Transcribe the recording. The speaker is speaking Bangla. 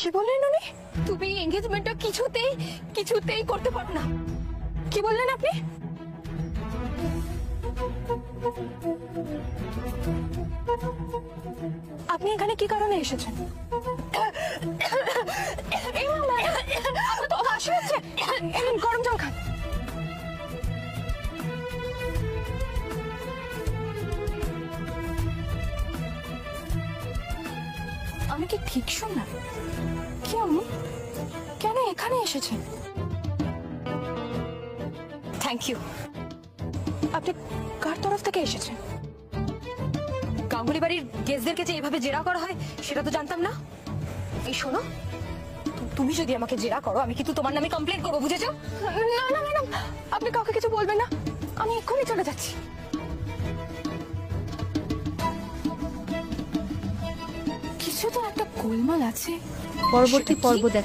কি বললেন উনি? তুমি এনগেজমেন্টটা কিছুতেই করতে পারো না। কি বললেন আপনি? আপনি এখানে কি কারণে এসেছেন? গরম জল খান। আমি কি ঠিক শুনলাম? কি আম্মু, কেন এখানে এসেছেন? Thank you. আপনি কার তরফ থেকে এসেছেন? গাঙ্গুলি বাড়ির গেস্টদেরকে যে এভাবে জেরা করা হয় সেটা তো জানতাম না। এই শোনো, তুমি যদি আমাকে জেরা করো আমি কিন্তু তোমার নামে কমপ্লেন করবো, বুঝেছো? না না ম্যাডাম, আপনি কাউকে কিছু বলবেন না, আমি এক্ষুনি চলে যাচ্ছি। কিছু তো একটা গোলমাল আছে। পরবর্তী পর্ব দেখা।